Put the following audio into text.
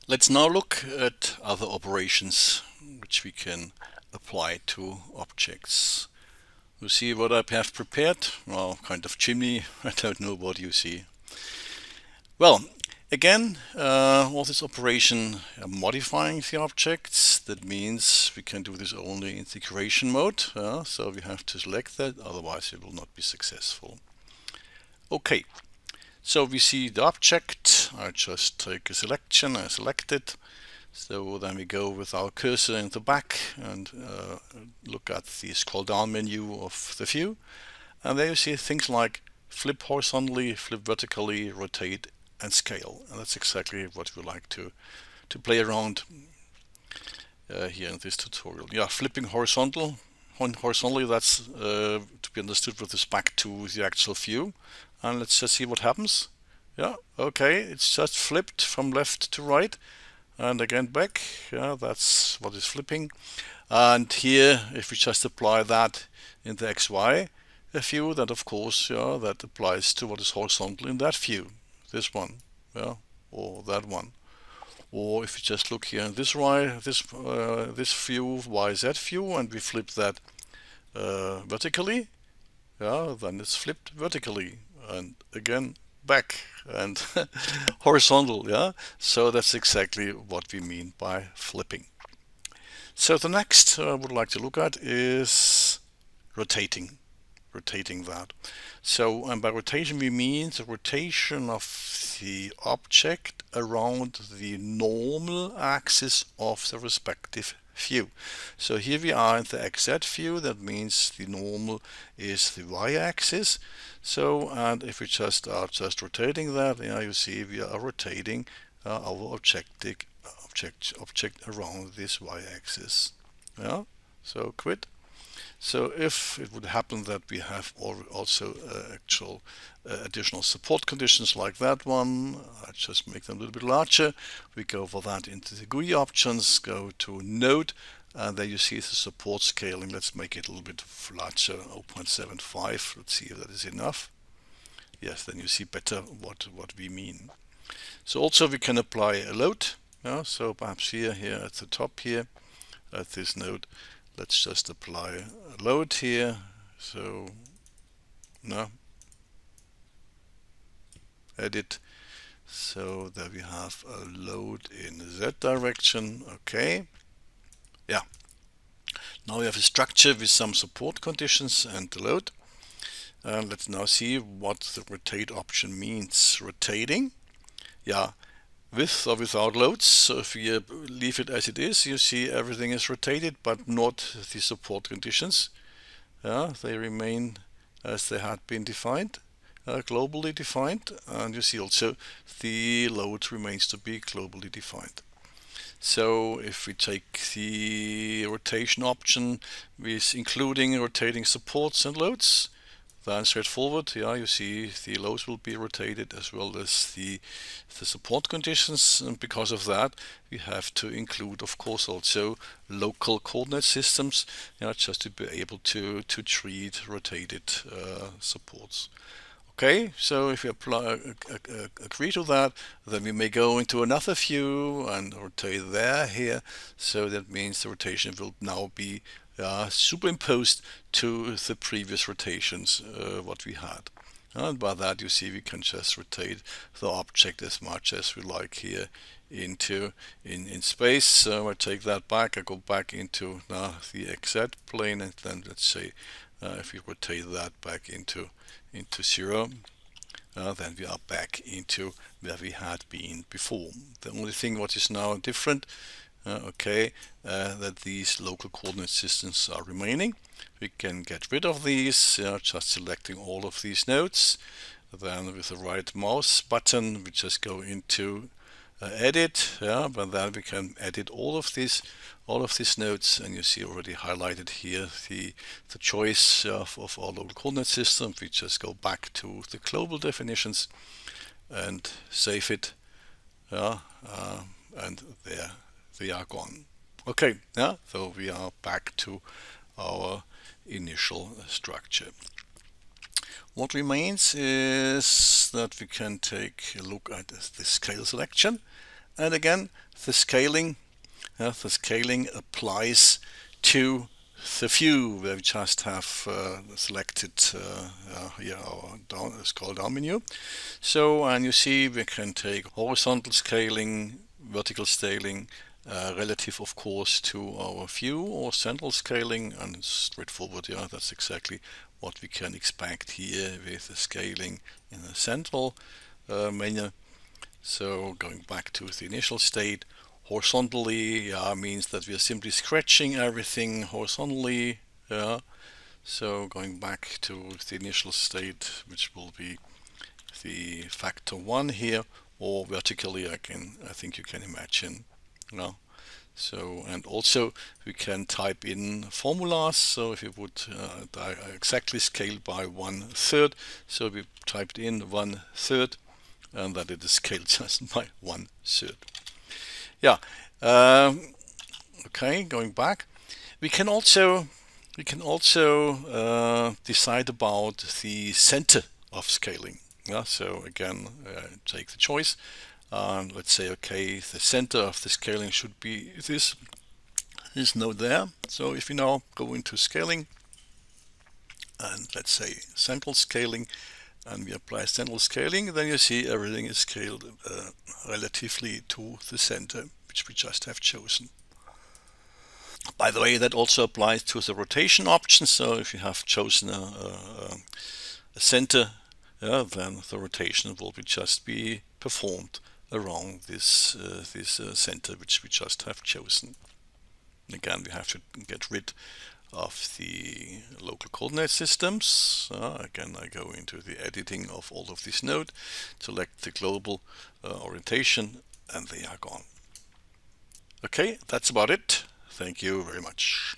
Let's now look at other operations which we can apply to objects. You see what I have prepared? Well, kind of chimney. I don't know what you see. Well, again, all this operation modifying the objects. That means we can do this only in the creation mode. So we have to select that, otherwise it will not be successful. Okay, so we see the object. I just take a selection, I select it. So then we go with our cursor in the back and look at the scroll down menu of the view. And there you see things like flip horizontally, flip vertically, rotate and scale. And that's exactly what we like to play around here in this tutorial. Yeah, flipping horizontally, that's to be understood with respect to the actual view. And let's just see what happens. Yeah, okay, it's just flipped from left to right. And again back, yeah, that's what is flipping. And here, if we just apply that in the XY view, then of course, yeah, that applies to what is horizontal in that view, this one, yeah, or that one. Or if we just look here in this this view, YZ view, and we flip that vertically, yeah, then it's flipped vertically, and again back and horizontal, yeah. So that's exactly what we mean by flipping. So the next I would like to look at is rotating that. So by rotation we mean the rotation of the object around the normal axis of the respective view. So here we are in the XZ view, that means the normal is the y-axis. So, and if we just are rotating that, you see we are rotating our object around this y-axis. Yeah. So quit. So if it would happen that we have also actual additional support conditions like that one, I just make them a little bit larger. We go for that into the GUI options, go to Node, and there you see the support scaling. Let's make it a little bit larger, 0.75. Let's see if that is enough. Yes, then you see better what we mean. So also we can apply a load. So perhaps here at the top here, at this node, let's just apply a load here. So no, edit. So there we have a load in the Z direction. Okay. Yeah. Now we have a structure with some support conditions and the load. Let's now see what the rotate option means. Rotating. Yeah. With or without loads. So if we leave it as it is, you see everything is rotated, but not the support conditions. They remain as they had been defined, globally defined, and you see also the load remains to be globally defined. So if we take the rotation option with including rotating supports and loads, then straightforward, yeah, you see the loads will be rotated as well as the support conditions, and because of that we have to include, of course, also local coordinate systems, just to be able to treat rotated supports. Okay, so if we agree to that, then we may go into another view and rotate there here. So that means the rotation will now be superimposed to the previous rotations what we had. And by that you see we can just rotate the object as much as we like here into in space. So I take that back, I go back into the XZ plane, and then let's say if we rotate that back into 0, then we are back into where we had been before. The only thing what is now different, that these local coordinate systems are remaining. We can get rid of these, just selecting all of these nodes. Then with the right mouse button, we just go into edit, but then we can edit all of these nodes, and you see already highlighted here the choice of our local coordinate system. We just go back to the global definitions and save it, and there they are gone. Okay, so we are back to our initial structure. What remains is that we can take a look at the scale selection. And again, the scaling applies to the view where we just have selected here our scroll down menu. So, and you see we can take horizontal scaling, vertical scaling, relative of course to our view, or central scaling, and straightforward. Yeah, that's exactly what we can expect here with the scaling in the central menu. So going back to the initial state, horizontally means that we are simply scratching everything horizontally. Yeah. So going back to the initial state, which will be the factor 1 here, or vertically, I think you can imagine. No. So, and also we can type in formulas. So if you would exactly scale by 1/3, so we typed in 1/3, and that it is scaled just by 1/3. Yeah. Okay, going back, we can also decide about the center of scaling. Yeah. So again, take the choice. Let's say, okay, the center of the scaling should be this node there. So if we now go into scaling, and let's say central scaling, and we apply central scaling, then you see everything is scaled relatively to the center, which we just have chosen. By the way, that also applies to the rotation option. So if you have chosen a center, then the rotation will just be performed around this center which we just have chosen. Again, we have to get rid of the local coordinate systems. Again, I go into the editing of all of this node, select the global orientation, and they are gone. Okay, that's about it. Thank you very much.